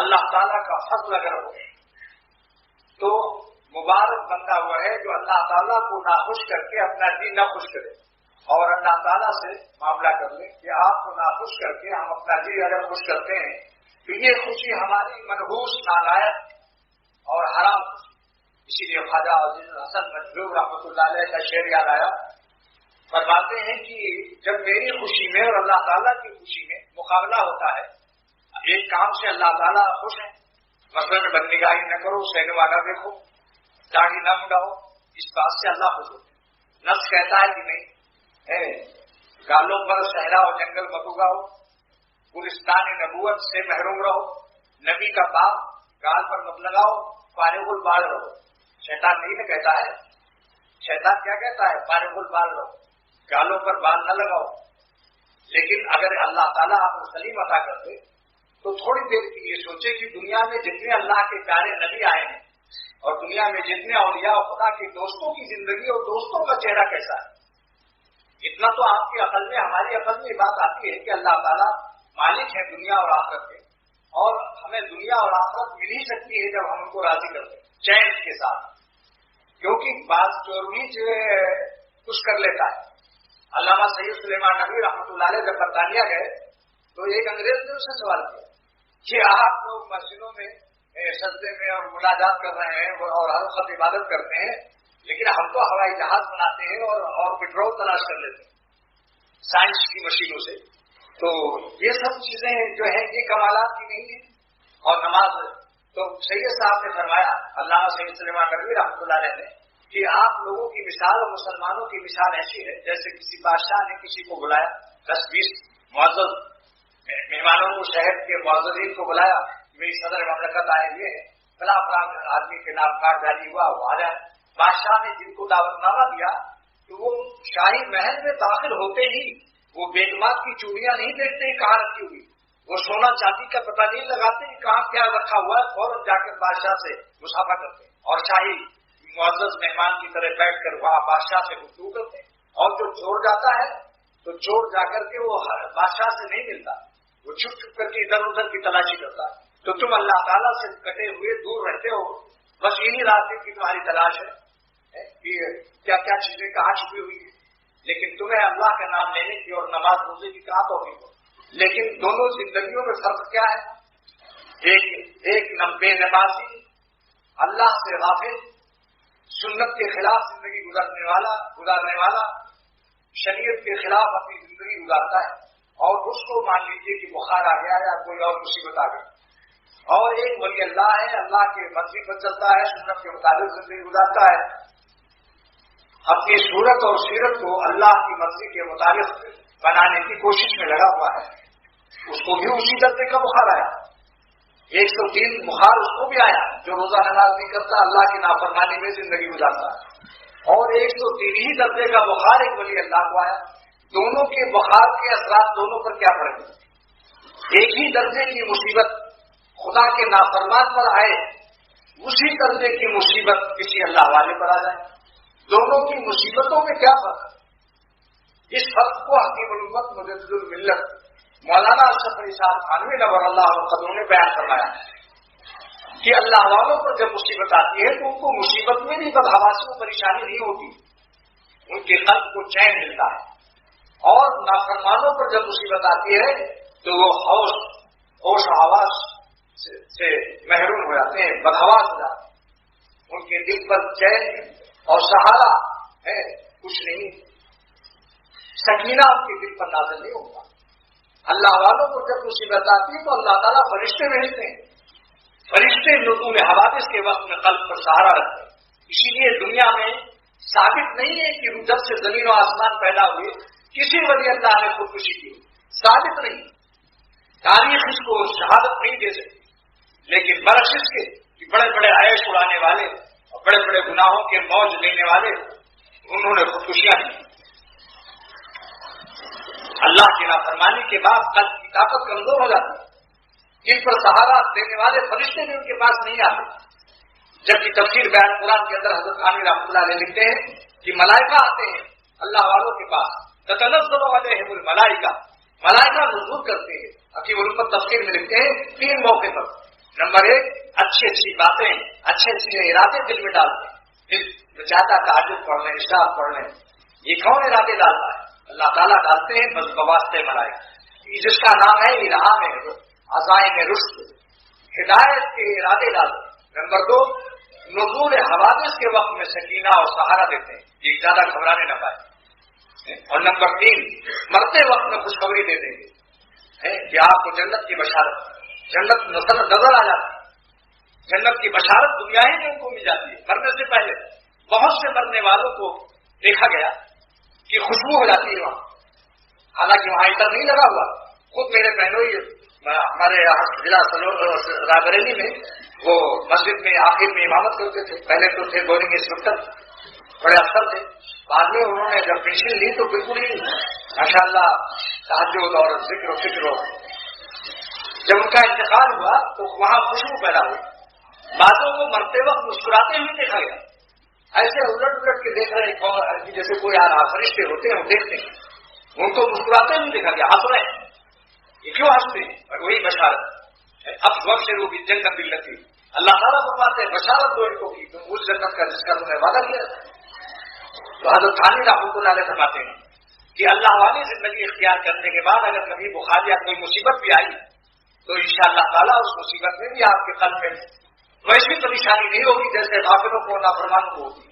اللہ تعالیٰ کا فضل اگر ہو تو مبارک بندہ ہوا ہے جو اللہ تعالیٰ کو ناخوش کر کے اپنا دین نہ خوش کرے اور اللہ تعالیٰ سے معاملہ کر لیں کہ آپ کو ناخوش کر کے ہم اپنا دین اگر خوش کرتے ہیں تو یہ خوشی ہماری منحوس نالائق اور حرام خوشی. اسی لیے خواجہ عزیز حسن مجلوب رحمۃ اللہ علیہ کا شعر یاد آیا. فرماتے ہیں کہ جب میری خوشی میں اور اللہ تعالیٰ کی خوشی میں مقابلہ ہوتا ہے ایک کام سے اللہ تعالیٰ خوش ہیں مثلاً بدنگاہی نہ کرو سینما نہ دیکھو داڑھی نہ مڈاؤ اس بات سے اللہ خوش ہوتے ہیں. نفس کہتا ہے کہ نہیں گالوں پر صحرا اور جنگل مت اگاؤ گلستان نبوت سے محروم رہو نبی کا باغ گال پر مت لگاؤ فارغ البال رہو. شیطان نہیں نہ کہتا ہے شیطان کیا کہتا ہے فارغ البال رہو گالوں پر بال نہ لگاؤ. لیکن اگر اللہ تعالیٰ آپ کو سلیم عطا کر دے تو تھوڑی دیر کی یہ سوچے کہ دنیا میں جتنے اللہ کے پیارے نبی آئے ہیں اور دنیا میں جتنے اولیاء خدا کے دوستوں کی زندگی اور دوستوں کا چہرہ کیسا ہے. اتنا تو آپ کی عقل میں ہماری عقل میں یہ بات آتی ہے کہ اللہ تعالیٰ مالک ہے دنیا اور آخرت کے اور ہمیں دنیا اور آخرت مل ہی سکتی ہے جب ہم ان کو راضی کرتے ہیں چین کے ساتھ. کیونکہ بعض چوری کچھ کر لیتا ہے. علامہ سید سلیمان نبوی رحمۃ اللہ علیہ جب برطانیہ گئے تو ایک انگریز نے اس سے سوال کیا کہ آپ لوگ مسجدوں میں سجدے میں اور مناجات کر رہے ہیں اور ہر وقت عبادت کرتے ہیں لیکن ہم تو ہوائی جہاز بناتے ہیں اور پٹرول تلاش کر لیتے ہیں سائنس کی مشینوں سے. تو یہ سب چیزیں جو ہیں یہ کمالات کی نہیں ہیں. اور نماز تو سید صاحب نے فرمایا علامہ سید سلیمان نبوی رحمۃ اللہ علیہ نے کہ آپ لوگوں کی مثال اور مسلمانوں کی مثال ایسی ہے جیسے کسی بادشاہ نے کسی کو بلایا 10-20 معزز مہمانوں کو شہر کے معززین کو بلایا میری صدر مملکت آئے ہوئے ہیں فلاں فلاں آدمی کے نام کارڈ جاری ہوا وہ آ جائے. بادشاہ نے جن کو دعوت نامہ دیا تو وہ شاہی محل میں داخل ہوتے ہی وہ بیگمات کی چوڑیاں نہیں دیکھتے کہاں رکھی ہوئی وہ سونا چاندی کا پتہ نہیں لگاتے کہاں کیا رکھا ہوا ہے فوراً جا کر بادشاہ سے مسافہ کرتے اور شاہی معزز مہمان کی طرح بیٹھ کر وہاں بادشاہ سے گفتگو کرتے ہیں. اور جو چور جاتا ہے تو چور جا کر کے وہ بادشاہ سے نہیں ملتا وہ چھپ چھپ کر کے ادھر ادھر کی تلاشی کرتا ہے. تو تم اللہ تعالیٰ سے کٹے ہوئے دور رہتے ہو بس انہی راستے کی تمہاری تلاش ہے کہ کیا کیا چیزیں کہاں چھپی ہوئی ہیں. لیکن تمہیں اللہ کا نام لینے کی اور نماز روزے کی کہاں توفیق ہو. لیکن دونوں زندگیوں میں فرق کیا ہے ایک بے نمازی اللہ سے غافل سنت کے خلاف زندگی گزارنے والا شریعت کے خلاف اپنی زندگی گزارتا ہے اور اس کو مان لیجیے کہ بخار آ گیا یا کوئی اور مصیبت آ گئی. اور ایک ولی اللہ ہے اللہ کے مرضی پر چلتا ہے سنت کے مطابق زندگی گزارتا ہے اپنی صورت اور سیرت کو اللہ کی مرضی کے مطابق بنانے کی کوشش میں لگا ہوا ہے. اس کو بھی اسی درجے کا بخار آیا 103 بخار اس کو بھی آیا جو روزہ نماز نہیں کرتا اللہ کی نافرمانی میں زندگی گزارتا ہے اور 103 ہی درجے کا بخار ایک ولی اللہ کو آیا. دونوں کے بخار کے اثرات دونوں پر کیا پڑیں گے. ایک ہی درجے کی مصیبت خدا کے نافرمان پر آئے اسی درجے کی مصیبت کسی اللہ والے پر آ جائے. دونوں کی مصیبتوں میں کیا فرق ہے. اس فرق کو حکیم الامت مجدد الملت مولانا اشرف علی صاحب تھانوی نور اللہ عنہ نے بیان فرمایا کہ اللہ والوں پر جب مصیبت آتی ہے تو ان کو مصیبت میں بھی بدحواسی کو پریشانی نہیں ہوتی ان کے قلب کو چین ملتا ہے اور نافرمانوں پر جب مصیبت آتی ہے تو وہ ہوش و حواس سے محروم ہو جاتے ہیں بدحواس ہو جاتے ہیں ان کے دل پر چین اور سہارا ہے کچھ نہیں سکینہ ان کے دل پر نازل نہیں ہوتا. اللہ والوں کو جب مصیبت آتی ہے تو اللہ تعالیٰ فرشتے بھیجتے ہیں فرشتے نزول حوادث کے وقت میں قلب پر سہارا رکھتے ہیں. اسی لیے دنیا میں ثابت نہیں ہے کہ جب سے زمین و آسمان پیدا ہوئے کسی ولی اللہ نے خودکشی کی ثابت نہیں. تاریخ اس کو شہادت نہیں دے سکتی لیکن برعکس اس کے کہ بڑے بڑے عیش اڑانے والے اور بڑے بڑے گناہوں کے موج لینے والے انہوں نے خودکشیاں کی. اللہ کی نافرمانی کے بعد قلب کی طاقت کمزور ہو جاتی ہے ان پر سہارا دینے والے فرشتے بھی ان کے پاس نہیں آتے. جبکہ تفسیر بیان قرآن کے اندر حضرت خانی رحمۃ اللہ علیہ لکھتے ہیں کہ ملائکہ آتے ہیں اللہ والوں کے پاس تتنزل علیہم الملائکہ ملائکہ نزول کرتے ہیں. حکیم الامت تفسیر میں لکھتے ہیں 3 موقع پر نمبر 1 اچھی اچھی باتیں، اچھے اچھے ارادے دل میں ڈالتے ہیں، دل چاہتا تہجد پڑھ لیں، عشاء پڑھ لیں، یہ کون ارادے ڈالتا ہے؟ اللہ تعالیٰ ڈالتے ہیں بس بواسطے ملائکہ، جس کا نام ہے الہام ہے، عزائم رشد، ہدایت کے ارادے ڈالتے ہیں۔ نمبر 2 نزول حوادث کے وقت میں سکینہ اور سہارا دیتے ہیں، یہ زیادہ گھبرانے نہ پائے۔ اور نمبر 3 مرتے وقت میں خوشخبری دے دیں گے کہ آپ کو جنت کی بشارت، جنت نظر آ جاتی ہے، جنت کی بشارت دنیا ہی میں ان کو مل جاتی ہے۔ مرنے سے پہلے بہت سے مرنے والوں کو دیکھا گیا کہ خوشبو ہو جاتی ہے وہاں، حالانکہ وہاں عطر نہیں لگا ہوا۔ خود میرے بہنوئی ہمارے ضلع رائے بریلی میں وہ مسجد میں آخر میں امامت کرتے تھے، پہلے تو تھے بورنگ انسپکٹر، بڑے افسر تھے، بعد میں انہوں نے جب پینشن لی تو بالکل ہی ماشاءاللہ تہجد اور ذکر و فکر ہو۔ جب ان کا انتقال ہوا تو وہاں خوشبو پیدا ہوئی، بعضوں کو مرتے وقت مسکراتے ہوئے دیکھا گیا، ایسے الٹ الٹ کے دیکھ رہے ہیں جیسے کوئی فرشتے ہوتے ہیں، وہ دیکھتے ہیں، ان کو مسکراتے ہوئے دیکھا گیا، ہنس رہے ہیں، یہ کیوں ہنستے ہیں؟ اور وہی بشارت، اب وقت سے وہ بھی جنت التی، اللہ تعالیٰ فرماتے ہیں بشارت دو ان کو کی تم اس جنت کا جس کا تمہیں وعدہ کیا۔ تو حضرت تھانوی رحمۃ اللہ علیہ فرماتے ہیں کہ اللہ والی زندگی اختیار کرنے کے بعد اگر کبھی بخار یا کوئی مصیبت بھی آئی تو انشاءاللہ تعالیٰ اس مصیبت میں بھی آپ کے قلب میں ویسی پریشانی نہیں ہوگی جیسے غافلوں کو نافرمانوں کو ہوگی۔